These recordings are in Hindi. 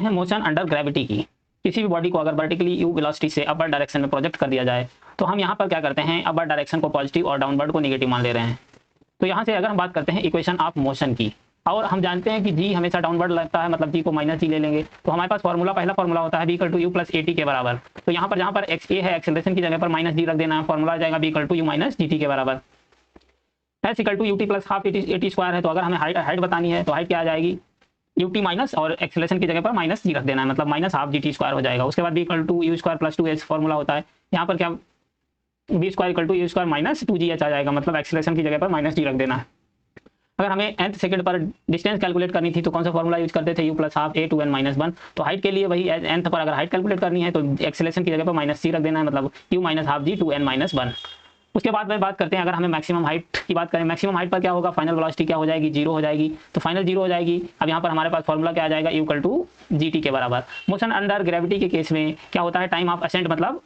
है मोशन अंडर ग्रेविटी की। किसी भी बॉडी को अगर वर्टिकली यू वेलोसिटी से अपर डायरेक्शन में प्रोजेक्ट कर दिया जाए तो हम यहाँ पर क्या करते हैं, अपर डायरेक्शन को पॉजिटिव और डाउनवर्ड को नेगेटिव मान ले रहे हैं। तो यहाँ से अगर हम बात करते हैं इक्वेशन ऑफ मोशन की, और हम जानते हैं कि जी हमेशा डाउनवर्ड लगता है, मतलब जी को माइनस जी ले लेंगे, तो हमारे पास फॉर्मूला, पहला फॉर्मूला होता है v equal to u plus a t के बराबर। तो यहाँ पर जहाँ पर एक्स ए है एक्सेलरेशन की जगह पर माइनस जी रख देना है, फॉर्मूला आ जाएगा B equal to u minus g T के बराबर। S equal to U T plus half a t square है, तो अगर हमें हाइट बतानी है तो हाइट क्या आ जाएगी, यू टी माइनस और एक्सेलरेशन की जगह पर माइनस जी रख देना है, मतलब minus half G T square हो जाएगा। उसके बाद B equal to you square plus two H formula होता है, यहाँ पर क्या B square equal to you square minus two ji H आ जाएगा, मतलब एक्सेलरेशन की जगह पर माइनस जी रख देना है। अगर हमें nth सेकंड पर डिस्टेंस कैलकुलेट करनी थी तो कौन सा फॉर्मूला यूज करते थे, u plus half a two N minus one. तो हाइट के लिए वही nth पर अगर हाइट कैलकुलेट करनी है तो एक्सेलरेशन की जगह पर माइनस सी रख देना है, मतलब u माइनस हाफ जी टू एन माइनस वन। उसके बाद में बात करते हैं, अगर हमें मैक्सिमम हाइट की बात करें, मैक्सिमम हाइट पर क्या होगा, फाइनल वेलोसिटी क्या हो जाएगी, जीरो हो जाएगी। तो फाइनल जीरो हो जाएगी। अब यहाँ पर हमारे पास फॉर्मूला क्या आ जाएगा, u equal to G T के बराबर। मोशन अंडर ग्रेविटी के केस में क्या होता है, टाइम ऑफ असेंट मतलब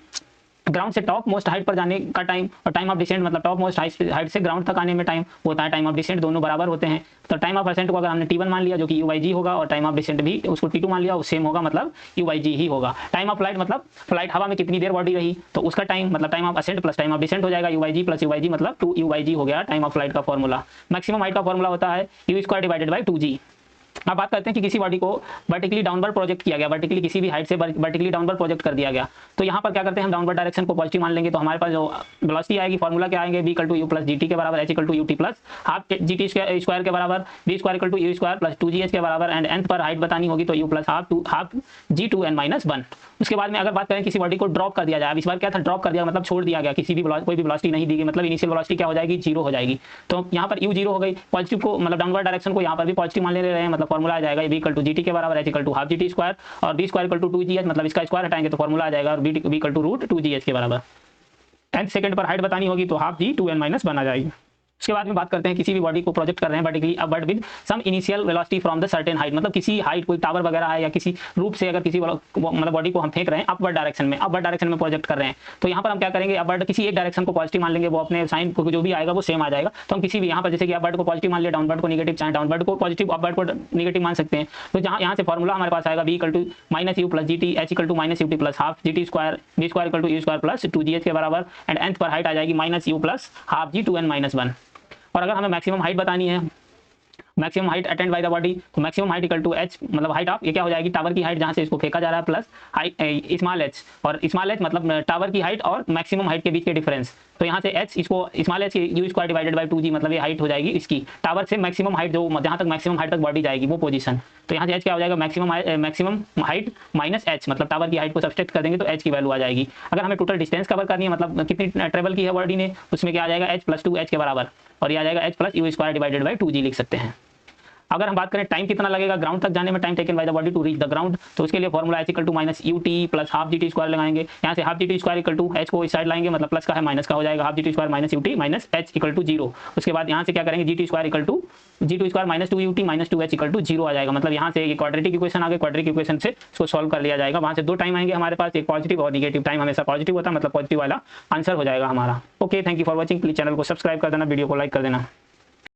ग्राउंड से टॉप मोस्ट हाइट पर जाने का टाइम, और टाइम ऑफ डिसेंट मतलब टॉप मोस्ट हाइट से ग्राउंड तक आने में टाइम होता है, टाइम ऑफ डिसेंट दोनों बराबर होते हैं। तो टाइम ऑफ असेंट को अगर हमने t1 मान लिया जो कि u बाई जी होगा, और टाइम ऑफ डिसेंट भी उसको t2 मान लिया, वो सेम होगा, मतलब u बाई जी ही होगा। टाइम ऑफ फ्लाइट मतलब फ्लाइट हवा में कितनी देर बॉडी रही, तो उसका टाइम मतलब time of ascent plus time of descent हो जाएगा, u by G plus u by G मतलब 2u बाई जी हो गया टाइम ऑफ फ्लाइट का फॉर्मूला। मैक्सिमम हाइट का फॉर्मूला होता है u square divided by 2g। अब बात करते हैं कि किसी बॉडी को वर्टिकली डाउनवर्ड प्रोजेक्ट किया गया, वर्टिकली किसी भी हाइट से वर्टिकली डाउनवर्ड प्रोजेक्ट कर दिया गया, तो यहाँ पर क्या करते हैं हम डाउनवर्ड डायरेक्शन को पॉजिटिव मान लेंगे। तो हमारे पास जो वेलोसिटी आएगी, फॉर्मूला क्या आएंगे, v equal to u plus G T के बराबर, H equal to U T plus half G T square के बराबर, v square equal to you square plus two ji H के बराबर, एंड nth पर हाइट बतानी होगी तो यू प्लस हाफ जी टू एन माइनस वन। उसके बाद में अगर बात करें किसी बॉडी को ड्रॉप कर दिया जाए, अब इस बार क्या था, ड्रॉप कर दिया मतलब छोड़ दिया गया, किसी भी कोई भी वेलोसिटी नहीं दी गई, मतलब इनिशियल वेलोसिटी क्या हो जाएगी, जीरो हो जाएगी। तो यहाँ पर यू जीरो हो गई, पॉजिटिव को मतलब डाउनवर्ड डायरेक्शन को यहाँ पर भी पॉजिटिव मान ले रहे हैं, मतलब फॉर्मूला आ जाएगा B equal to G T के बराबर, H equal to half G T square, और B square equal to two ji H, मतलब इसका स्क्वायर हटाएंगे तो फॉर्मूला आ जाएगा और B equal to root two ji H के बराबर। 10th सेकंड पर हाइट बतानी होगी तो हाफ जी टू एन माइनस वन आ जाएगी। उसके बाद में बात करते हैं किसी भी बॉडी को प्रोजेक्ट कर रहे हैं vertically upward with some initial velocity from the certain height, मतलब किसी हाइट कोई टावर वगैरह है या किसी रूप से अगर किसी मतलब बॉडी को हम फेंक रहे हैं अपवर्ड डायरेक्शन में प्रोजेक्ट कर रहे हैं, तो यहाँ पर हम क्या करेंगे, अपवर्ड किसी एक डायरेक्शन को पॉजिटिव मान लेंगे, वो अपने साइन को जो भी आएगा वो सेम आ जाएगा। तो हम किसी भी यहाँ पर जैसे कि अपवर्ड को पॉजिटिव मान लिया, डाउनवर्ड को नेगेटिव, चाहे डाउनवर्ड को पॉजिटिव अपवर्ड को नेगेटिव मान सकते हैं। तो जहाँ यहाँ से फॉर्मूला हमारे पास आएगा B equal to minus U plus ji T, H equal to minus U T plus half G T square, B square equal to you square plus two ji H के बराबर, एंड nth पर हाइट आ जाएगी माइनस यू प्लस हाफ जी टू एन माइनस वन। और अगर हमें मैक्सिमम हाइट बतानी है, maximum height attained by the body, तो maximum height equal to H मतलब हाइट ऑफ, ये क्या हो जाएगी, टावर की हाइट जहां से इसको फेंका जा रहा है प्लस हाइट स्मॉल एच, और स्मॉल एच मतलब टावर की हाइट और मैक्सिमम हाइट के बीच के डिफरेंस। तो यहाँ से एच इसको small H U square divided by two G, मतलब ये हाइट हो जाएगी इसकी टावर से मैक्सिमम हाइट, जो जहाँ तक मैक्सिमम हाइट तक बॉडी जाएगी वो पोजीशन। तो यहाँ से एच क्या हो जाएगा, मैक्सिमम हाइट माइनस एच, मतलब टावर की हाइट को सब्सट्रैक्ट कर देंगे तो एच की वैल्यू आ जाएगी। अगर हमें टोटल डिस्टेंस कवर करनी है, मतलब कितनी ट्रेवल की है बॉडी ने, उसमें क्या आ जाएगा एच प्लस टू एच के बराबर, और ये आ जाएगा H plus U square divided by two G लिख सकते हैं। अगर हम बात करें टाइम कितना लगेगा ग्राउंड तक जाने में, time taken by the body to reach the ground, तो उसके लिए formula h equal to minus U T plus half G T square लगाएंगे। यहाँ से half G T square equal to h को इस साइड लाएंगे, मतलब प्लस का है माइनस का हो जाएगा, half G T square minus you T minus H equal to zero. उसके बाद यहाँ से क्या करेंगे, G T square equal to G two square minus two you T minus two H equal to zero आ जाएगा। मतलब यहाँ से ये क्वाड्रेटिक इक्वेशन आ गए, क्वाड्रेटिक इक्वेशन से इसको सॉल्व कर लिया जाएगा। वहाँ से दो टाइम आएंगे हमारे पास, एक पॉजिटिव और निगेटिव। टाइम हमेशा पॉजिटिव होता है, मतलब पॉजिटिव वाला आंसर हो जाएगा हमारा। Okay, thank you for watching. Please channel को सब्सक्राइब कर देना, वीडियो को लाइक कर देना।